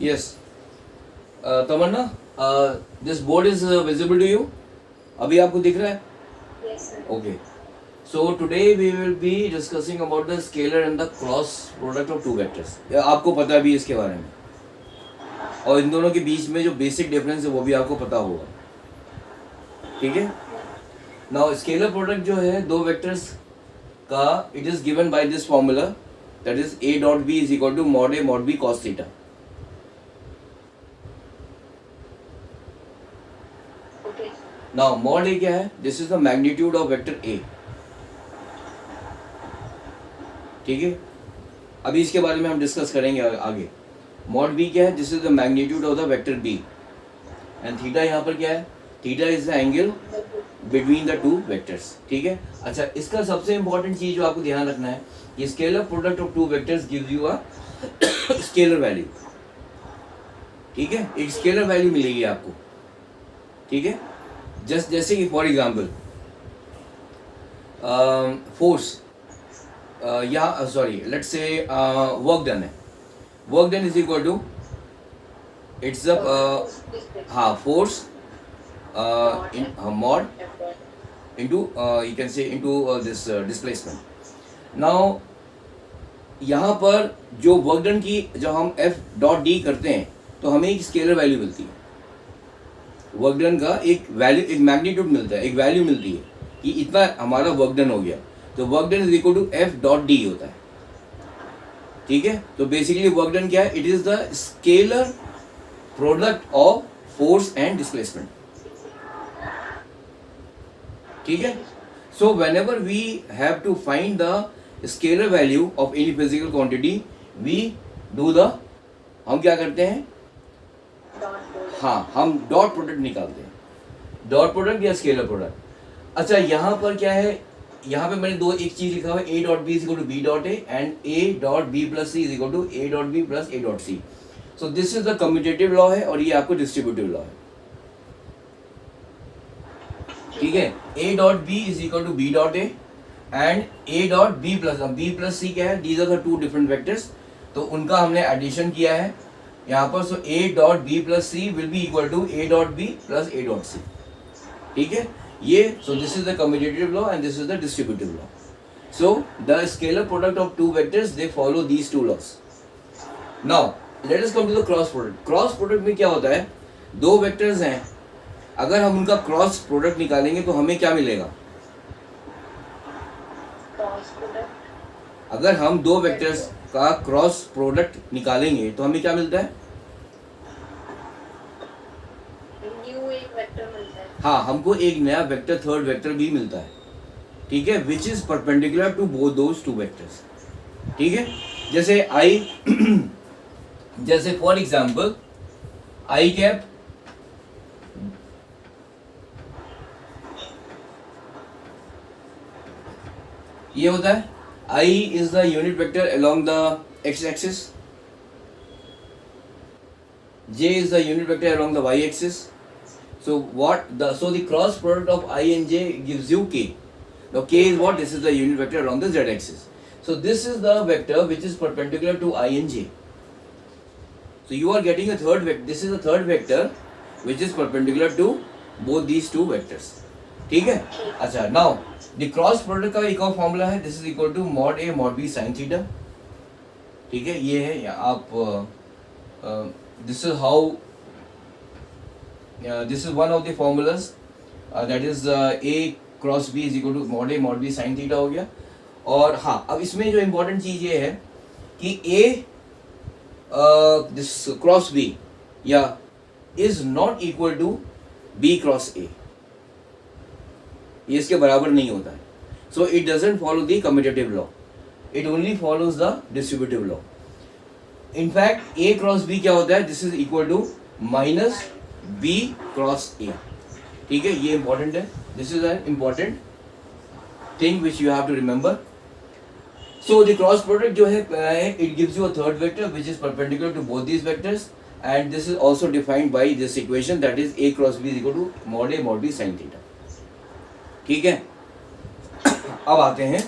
Yes Tamanna, this board is visible to you? अभी आपको दिख रहा है? Yes, sir. Okay, so today we will be discussing about the scalar and the cross product of two vectors. आपको पता भी इसके बारे में, और इन दोनों के बीच में जो बेसिक डिफरेंस है वो भी आपको पता होगा, ठीक है? नाउ स्केलर प्रोडक्ट जो है दो वेक्टर्स का, it is given by this formula, that is a dot b is equal to mod a mod b cos थीटा। Okay. नाउ मॉड a क्या है? This is the magnitude of vector a, ठीक है? अभी इसके बारे में हम डिस्कस करेंगे आगे। मॉड b क्या है? This is the magnitude of the vector b, and theta यहाँ पर क्या है? Theta is the angle between the two vectors, ठीक है? अच्छा, इसका सबसे इंपॉर्टेंट चीज जो आपको ध्यान रखना है, ये scalar product of two vectors gives you a scalar value, ठीक है? एक स्केलर वैल्यू मिलेगी आपको, ठीक है? जैसे कि फॉर एग्जांपल फोर्स, या sorry let's say work done है, work done is equal to it's a हाँ force in mod into you can say into this displacement. Now यहाँ पर जो वर्क डन की जब हम f डॉट डी करते हैं तो हमें एक स्केलर वैल्यू मिलती है, वर्क डन का एक वैल्यू, एक मैग्नीट्यूड मिलता है, एक वैल्यू मिलती है कि इतना हमारा वर्क डन हो गया, तो work done is equal to f dot D होता है, ठीक है? तो बेसिकली वर्क डन क्या है? It is the scalar product of force and displacement, ठीक है? सो whenever we have to find the scalar value of any physical quantity, we do the, हम क्या करते हैं? हाँ, हम डॉट प्रोडक्ट निकालते हैं, डॉट प्रोडक्ट या स्केलर प्रोडक्ट। अच्छा, यहाँ पर क्या है? यहाँ पे मैंने दो एक चीज लिखा हुआ है, a dot B is equal to B dot A and a dot B plus C is equal to a dot B plus a dot C. So this is the commutative law है और ये आपको distributive law है, ठीक है? a dot B is equal to B dot A and a dot B plus C क्या है? These are the two different vectors, तो उनका हमने एडिशन किया है यहाँ पर। So a dot B plus C will be equal to a dot B plus a dot C, ठीक है? ये so this is the commutative law and this is the distributive law. So the scalar product of two vectors they follow these two laws. Now let us come to the cross product. Cross product में क्या होता है? दो vectors हैं, अगर हम उनका cross product निकालेंगे तो हमें क्या मिलेगा? Cross product. अगर हम दो वेक्टर्स का क्रॉस प्रोडक्ट निकालेंगे तो हमें क्या मिलता है? New एक वेक्टर मिलता है. हाँ, हमको एक नया वेक्टर, थर्ड वेक्टर भी मिलता है, ठीक है? Which is perpendicular to both those two vectors, ठीक है? जैसे आई जैसे फॉर एग्जाम्पल आई कैप, ये होता है I is the unit vector along the x-axis, J is the unit vector along the y-axis. So the cross product of I and J gives you K. Now K is what? This is the unit vector along the z-axis. So this is the vector which is perpendicular to I and J. So you are getting a third vector. This is the third vector which is perpendicular to both these two vectors. ठीक है? अच्छा, now the cross product का एक और formula है, this is equal to mod A mod B sine theta, ठीक है? ये है आप this is how this is one of the formulas, that is A cross B is equal to mod A mod B sine theta हो गया। और हाँ, अब इसमें जो इम्पोर्टेंट चीज ये है कि ए दिस क्रॉस बी या is not equal to B cross A, ये इसके बराबर नहीं होता है। So it doesn't follow the commutative law, it only follows the distributive law. In fact A cross B क्या होता है? This is equal to minus B cross A, ठीक है? ये इंपॉर्टेंट है, this is an important thing which you have to remember. So the cross product जो है, it gives you a third vector which is perpendicular to both these vectors and this is also defined by this equation, that is A cross B is equal to mod A mod B sine theta, ठीक है? अब आते हैं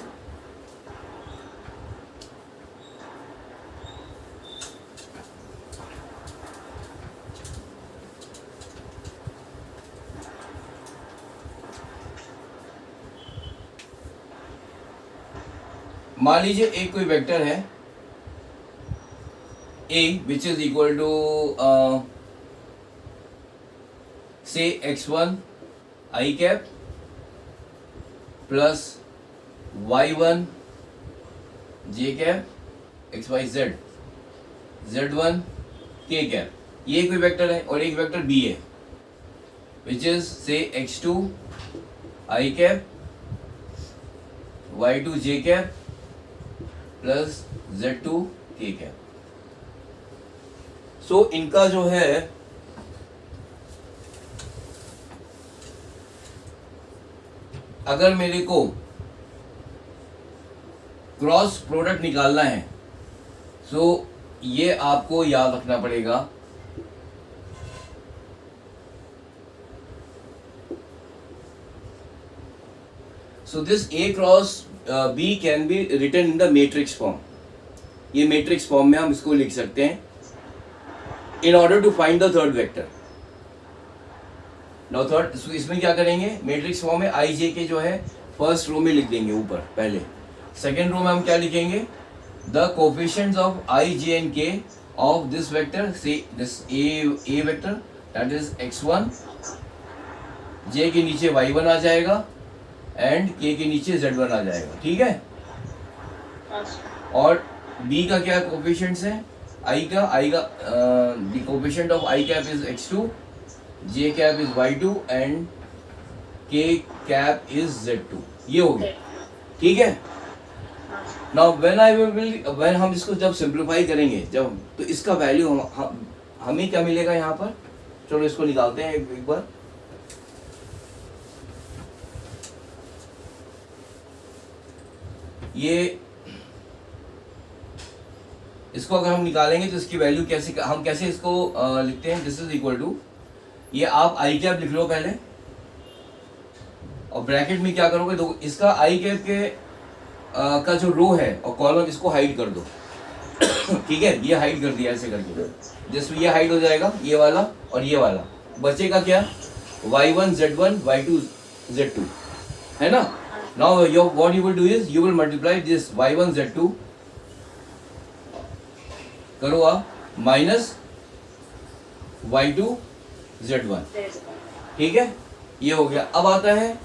मान लीजिए एक कोई vector है a which is equal to say x1 I cap plus y1 j cap xyz z1 k cap, ये कोई वेक्टर है और एक वेक्टर b है which is say x2 I cap y2 j cap plus z2 k cap. सो इनका जो है अगर मेरे को क्रॉस प्रोडक्ट निकालना है सो ये आपको याद रखना पड़ेगा so this A cross B can be written in the matrix form. ये मैट्रिक्स फॉर्म में हम इसको लिख सकते हैं in order to find the third vector. Now third, इसमें क्या करेंगे, मैट्रिक्स फॉर्म में i j के जो है फर्स्ट रो में लिख देंगे ऊपर पहले. सेकेंड रो में हम क्या लिखेंगे, the coefficients of i j and k of this vector, say this a vector that is x1, j के नीचे y1 आ जाएगा एंड k के नीचे z1 आ जाएगा. ठीक है. और b का क्या कोफिशिएंट्स है, I का the coefficient of I cap is x2, j cap is y2 and k cap is z2. ये हो गया. ठीक है. Now when हम इसको जब सिंप्लीफाई करेंगे जब, तो इसका वैल्यू हमें क्या मिलेगा यहाँ पर. चलो इसको निकालते हैं एक बार. ये इसको अगर हम निकालेंगे तो इसकी वैल्यू कैसे इसको लिखते हैं. दिस इज इक्वल टू, ये आप आई कैप लिख लो पहले और ब्रैकेट में क्या करोगे, तो इसका आई कैप के का जो रो है और कॉलम इसको हाइड कर दो. ठीक है, ये हाइड कर दिया ऐसे करके. जिसमें ये हाइड हो जाएगा, ये वाला और ये वाला. बचेगा क्या, y1 z1 y2 z2, है ना. Now what you will do is you will multiply this y1 z2 करो आप माइनस y2 z1. ठीक है, ये हो गया. अब आता है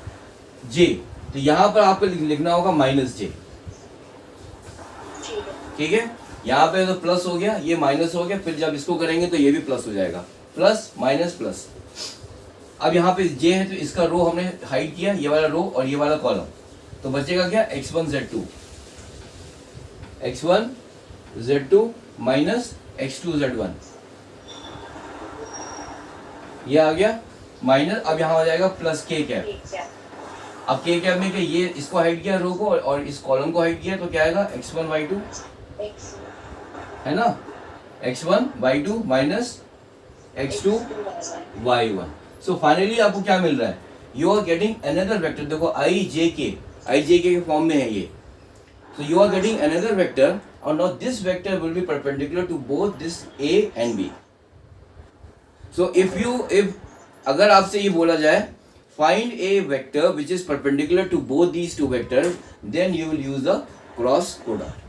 j, तो यहां पर आपको लिखना होगा माइनस j. ठीक है, यहाँ पे तो प्लस हो गया, ये माइनस हो गया, फिर जब इसको करेंगे तो ये भी प्लस हो जाएगा. Plus minus plus. अब यहाँ पे j है तो इसका रो हमने हाइड किया, ये वाला रो और ये वाला कॉलम. तो बचेगा क्या, x1 z2 x1 z2 minus x2 z1. ये आ गया माइनस. अब यहाँ आ जाएगा प्लस k कैप. अब k कैप में क्या, ये इसको हाइड किया रो को और इस कॉलम को हाइड किया, तो क्या आएगा x1 y2, है ना. x1 y2 minus x2 y1. So finally आपको क्या मिल रहा है, you are getting another vector. देखो i j k के फॉर्म में है ये. So you are getting another vector, and now this vector will be perpendicular to both this A and B. So if अगर आपसे ये बोला जाए find a vector which is perpendicular to both these two vectors, then you will use the cross product.